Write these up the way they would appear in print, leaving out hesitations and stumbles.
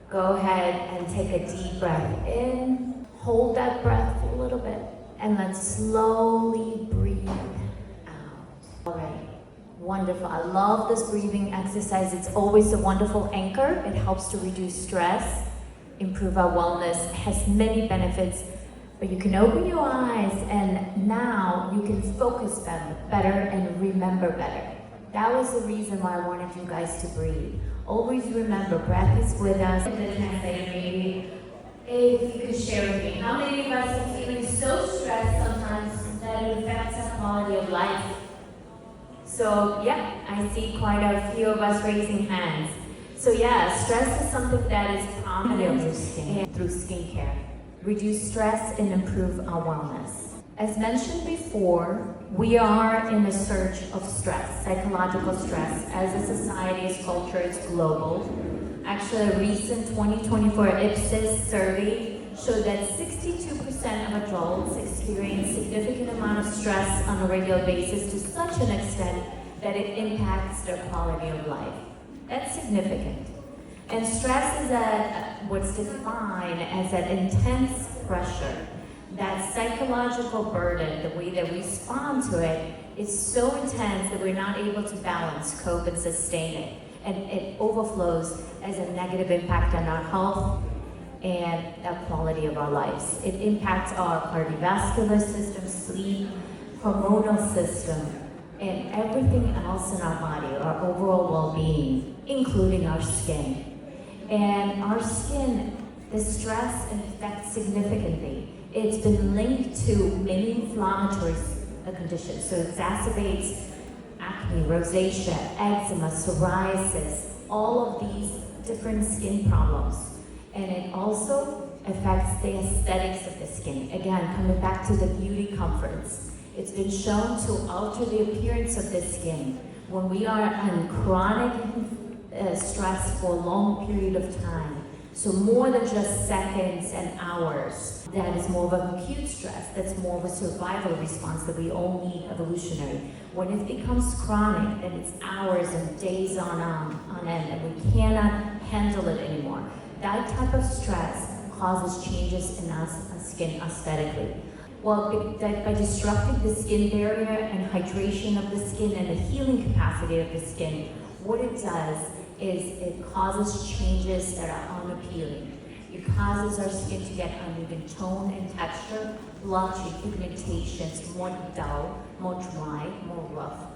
Go ahead and take a deep breath in, hold that breath for a little bit, and then slowly breathe out. All right, wonderful. I love this breathing exercise. It's always a wonderful anchor. It helps to reduce stress, improve our wellness, it has many benefits. But you can open your eyes and now you can focus better and remember better. That was the reason why I wanted you guys to breathe. Always remember, breath is with us. The translator, maybe, if you could share with me, how many of us are feeling so stressed sometimes that it affects our quality of life? So yeah, I see quite a few of us raising hands. So yeah, stress is something that is prominent through skincare. Reduce stress and improve our wellness. As mentioned before, we are in a surge of stress, psychological stress. As a society, as culture, it's global. Actually, a recent 2024 Ipsos survey showed that 62% of adults experience significant amount of stress on a regular basis to such an extent that it impacts their quality of life. That's significant. And stress is what's defined as that intense pressure, that psychological burden, the way that we respond to it is so intense that we're not able to balance, cope, and sustain it. And it overflows as a negative impact on our health and the quality of our lives. It impacts our cardiovascular system, sleep, hormonal system, and everything else in our body, our overall well-being, including our skin. And our skin, the stress affects significantly. It's been linked to many inflammatory conditions. So it exacerbates acne, rosacea, eczema, psoriasis, all of these different skin problems. And it also affects the aesthetics of the skin. Again, coming back to the beauty comforts. It's been shown to alter the appearance of the skin. When we are on chronic stress for a long period of time, so more than just seconds and hours, that is more of an acute stress, that's more of a survival response that we all need evolutionary. When it becomes chronic, then it's hours and days on end, and we cannot handle it anymore. That type of stress causes changes in our skin aesthetically. Well, by disrupting the skin barrier and hydration of the skin and the healing capacity of the skin, what it does is it causes changes that are unappealing. It causes our skin to get uneven tone and texture, blotchy, pigmentations, more dull, more dry, more rough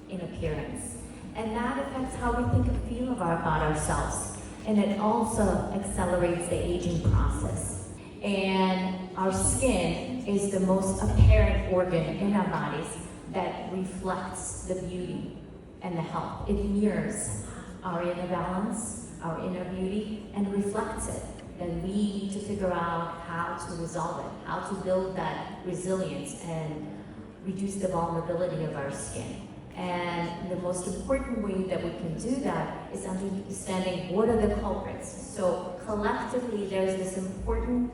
in appearance. And that affects how we think and feel about ourselves. And it also accelerates the aging process. And our skin is the most apparent organ in our bodies that reflects the beauty and the health. It mirrors our inner balance, our inner beauty, and reflects it. Then we need to figure out how to resolve it, how to build that resilience and reduce the vulnerability of our skin. And the most important way that we can do that is understanding what are the culprits. So collectively, there's this important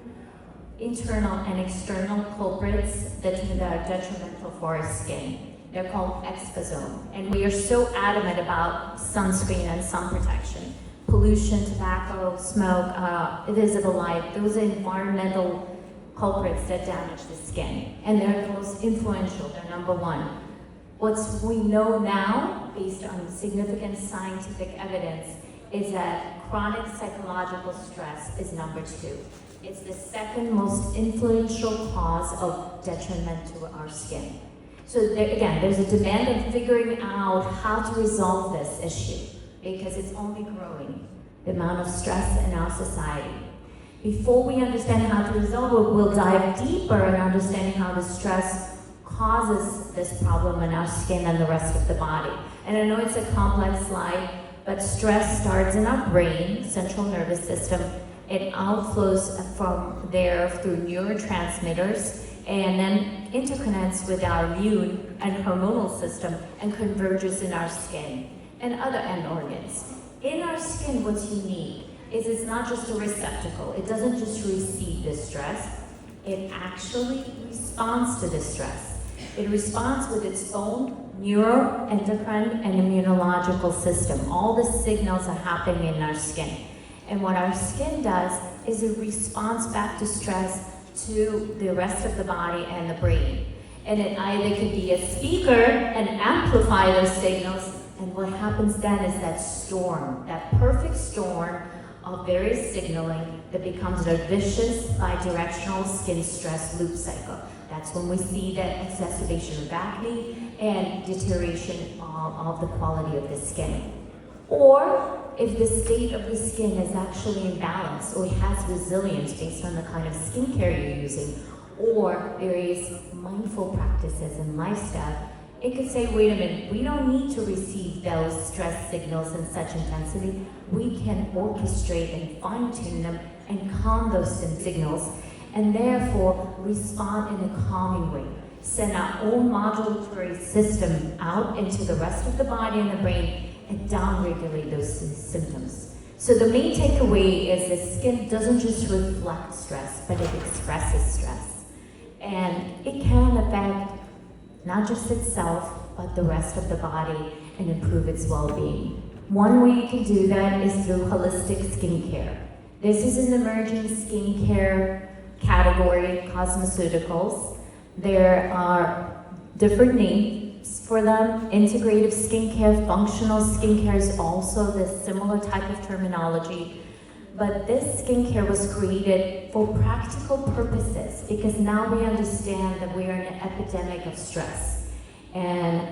internal and external culprits that are detrimental for our skin. They're called exposome. And we are so adamant about sunscreen and sun protection. Pollution, tobacco, smoke, visible light, those are environmental culprits that damage the skin. And they're the most influential, they're number one. What we know now, based on significant scientific evidence, is that chronic psychological stress is number two. It's the second most influential cause of detriment to our skin. So there, again, there's a demand of figuring out how to resolve this issue because it's only growing, the amount of stress in our society. Before we understand how to resolve it, we'll dive deeper in understanding how the stress causes this problem in our skin and the rest of the body. And I know it's a complex slide, but stress starts in our brain, central nervous system. It outflows from there through neurotransmitters and then interconnects with our immune and hormonal system and converges in our skin and other end organs. In our skin, what's unique is it's not just a receptacle. It doesn't just receive the stress. It actually responds to the stress. It responds with its own neuroendocrine and immunological system. All the signals are happening in our skin. And what our skin does is it responds back to stress to the rest of the body and the brain. And it either could be a speaker and amplify those signals, and what happens then is that storm, that perfect storm of various signaling that becomes a vicious bidirectional skin stress loop cycle. That's when we see that exacerbation of acne and deterioration of the quality of the skin. Or if the state of the skin is actually in balance or it has resilience based on the kind of skincare you're using, or various mindful practices and lifestyle, it could say, wait a minute, we don't need to receive those stress signals in such intensity. We can orchestrate and fine-tune them and calm those signals, and therefore respond in a calming way. Send our own modulatory system out into the rest of the body and the brain and downregulate those symptoms. So the main takeaway is the skin doesn't just reflect stress, but it expresses stress. And it can affect not just itself, but the rest of the body and improve its well-being. One way you can do that is through holistic skincare. This is an emerging skincare category, cosmeceuticals. There are different names for them. Integrative skincare, functional skincare is also the similar type of terminology. But this skincare was created for practical purposes because now we understand that we are in an epidemic of stress. And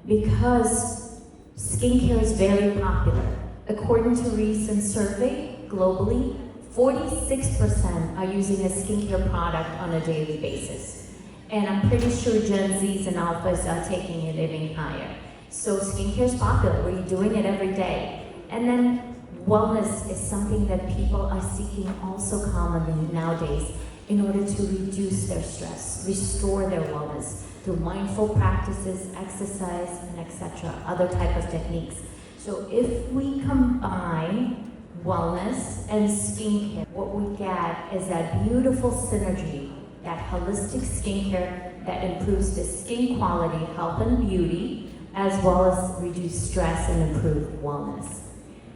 because skincare is very popular, according to a recent survey globally, 46% are using a skincare product on a daily basis. And I'm pretty sure Gen Zs and Alphas are taking it even higher. So skincare is popular, we're doing it every day. And then wellness is something that people are seeking also commonly nowadays in order to reduce their stress, restore their wellness through mindful practices, exercise, and etc., other type of techniques. So if we combine wellness and skincare, what we get is that beautiful synergy, that holistic skincare that improves the skin quality, health and beauty, as well as reduce stress and improve wellness.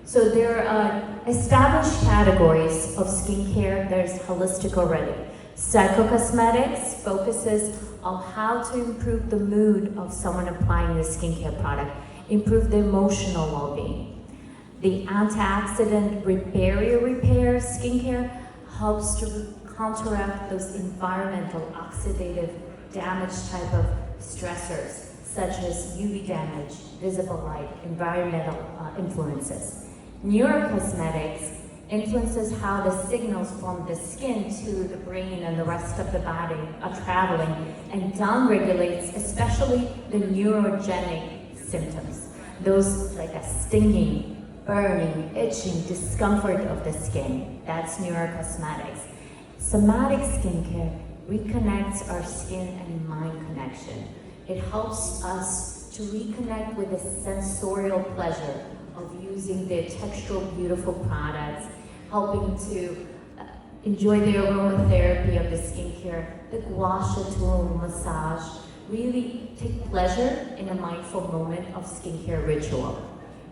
So there are established categories of skincare. There's holistic already. Psychocosmetics focuses on how to improve the mood of someone applying the skincare product, improve the emotional well-being. The antioxidant barrier repair skincare helps to counteract those environmental oxidative damage type of stressors, such as UV damage, visible light, environmental influences. Neurocosmetics influences how the signals from the skin to the brain and the rest of the body are traveling and downregulates especially the neurogenic symptoms. Those like a stinging, burning, itching, discomfort of the skin. That's neurocosmetics. Somatic skincare reconnects our skin and mind connection. It helps us to reconnect with the sensorial pleasure of using the textural, beautiful products, helping to enjoy the aromatherapy of the skincare, the gua sha tool massage, really take pleasure in a mindful moment of skincare ritual.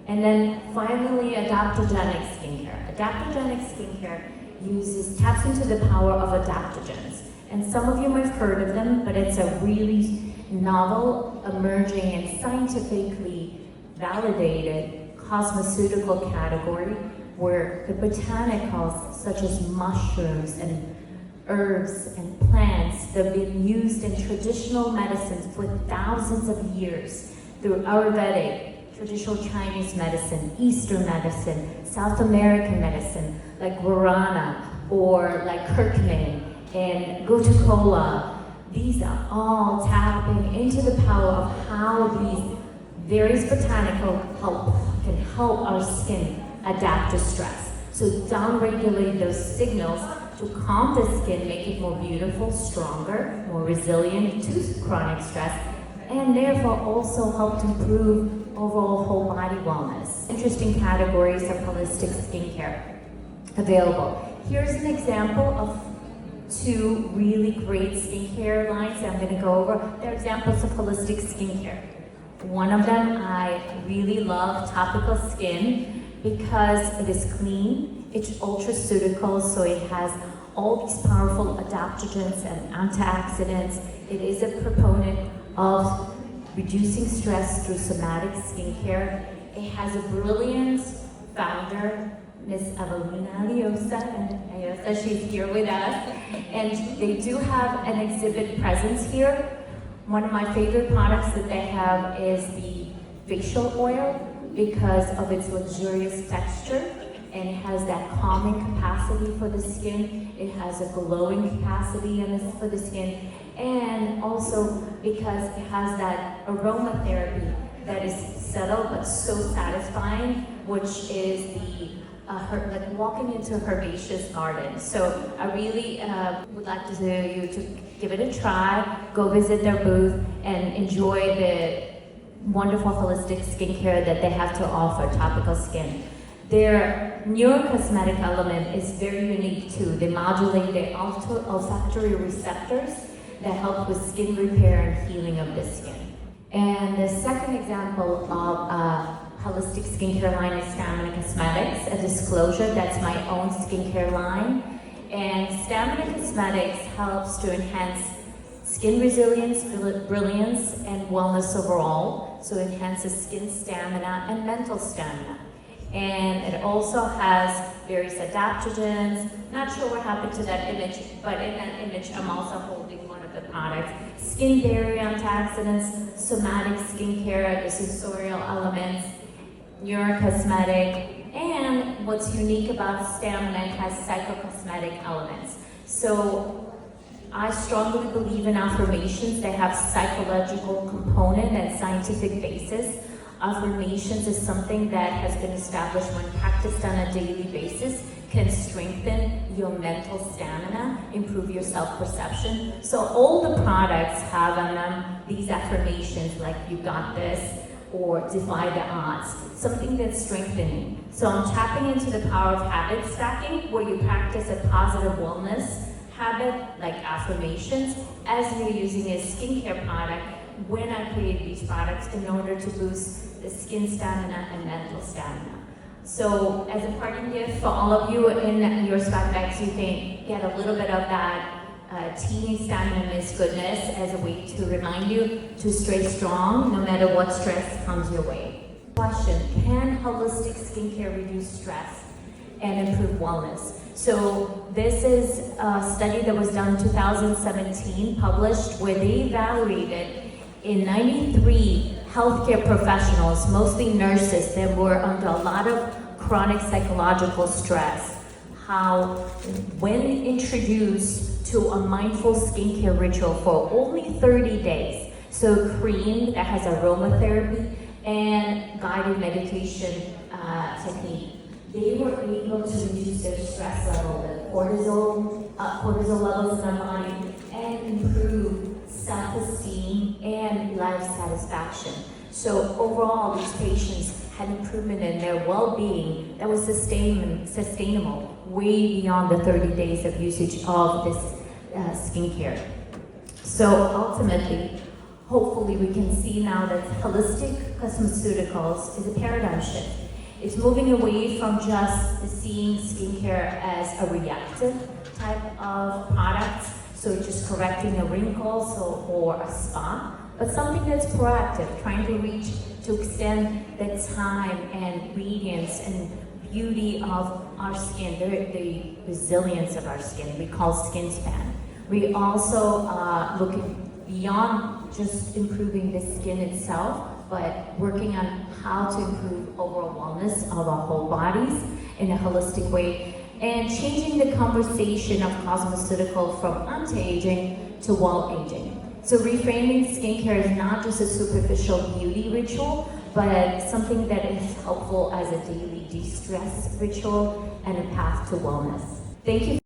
And then finally, adaptogenic skincare. Adaptogenic skincare taps into the power of adaptogens. And some of you might have heard of them, but it's a really novel, emerging, and scientifically validated cosmeceutical category where the botanicals such as mushrooms and herbs and plants that have been used in traditional medicines for thousands of years through Ayurvedic, traditional Chinese medicine, Eastern medicine, South American medicine, like guarana or like curcumin and gotu kola. These are all tapping into the power of how these various botanical can help our skin adapt to stress. So downregulate those signals to calm the skin, make it more beautiful, stronger, more resilient to chronic stress, and therefore also help to improve overall whole body wellness. Interesting categories of holistic skincare available. Here's an example of two really great skincare lines that I'm going to go over. They're examples of holistic skincare. One of them I really love, Topical Skin, because it is clean, it's ultraceutical, so it has all these powerful adaptogens and antioxidants. It is a proponent of reducing stress through somatic skincare. It has a brilliant founder, Miss Evelina Liosa, and Ayosa, she's here with us. And they do have an exhibit presence here. One of my favorite products that they have is the facial oil because of its luxurious texture, and it has that calming capacity for the skin. It has a glowing capacity for the skin, and also because it has that aromatherapy that is subtle but so satisfying, which is like walking into a herbaceous garden. So I really would like you to give it a try, go visit their booth, and enjoy the wonderful holistic skincare that they have to offer, topical skin. Their neurocosmetic element is very unique too. They modulate the olfactory receptors that help with skin repair and healing of the skin. And the second example of holistic skincare line is Stamina Cosmetics, a disclosure, that's my own skincare line. And Stamina Cosmetics helps to enhance skin resilience, brilliance, and wellness overall. So it enhances skin stamina and mental stamina. And it also has various adaptogens. Not sure what happened to that image, but in that image I'm also holding one of the products. Skin barrier antioxidants, somatic skincare, the sensorial elements, neurocosmetic, and what's unique about Stamina, it has psychocosmetic elements. So I strongly believe in affirmations that have psychological component and scientific basis. Affirmations is something that has been established when practiced on a daily basis, can strengthen your mental stamina, improve your self-perception. So all the products have on them these affirmations like "you got this" or "defy the odds," something that's strengthening. So I'm tapping into the power of habit stacking, where you practice a positive wellness habit like affirmations as you're using a skincare product when I create these products in order to boost the skin stamina and mental stamina. So as a parting gift for all of you in your swag bags, you can get a little bit of that teeny stamina miss goodness as a way to remind you to stay strong no matter what stress comes your way. Question: can holistic skincare reduce stress and improve wellness? So this is a study that was done in 2017, published, where they evaluated in 93 healthcare professionals, mostly nurses, that were under a lot of chronic psychological stress, how when introduced to a mindful skincare ritual for only 30 days, so cream that has aromatherapy and guided meditation technique, they were able to reduce their stress level, the cortisol levels in their body, and improve self-esteem and life satisfaction. So overall, these patients had improvement in their well-being that was sustainable way beyond the 30 days of usage of this skincare. So ultimately, hopefully we can see now that holistic cosmeceuticals is a paradigm shift. It's moving away from just seeing skincare as a reactive type of product, so just correcting a wrinkle or a spot, but something that's proactive, trying to extend the time and radiance and beauty of our skin, the resilience of our skin. We call skin span. We also looking beyond just improving the skin itself, but working on how to improve overall wellness of our whole bodies in a holistic way, and changing the conversation of cosmeceutical from anti-aging to well-aging. So reframing skincare is not just a superficial beauty ritual, but something that is helpful as a daily de-stress ritual and a path to wellness. Thank you.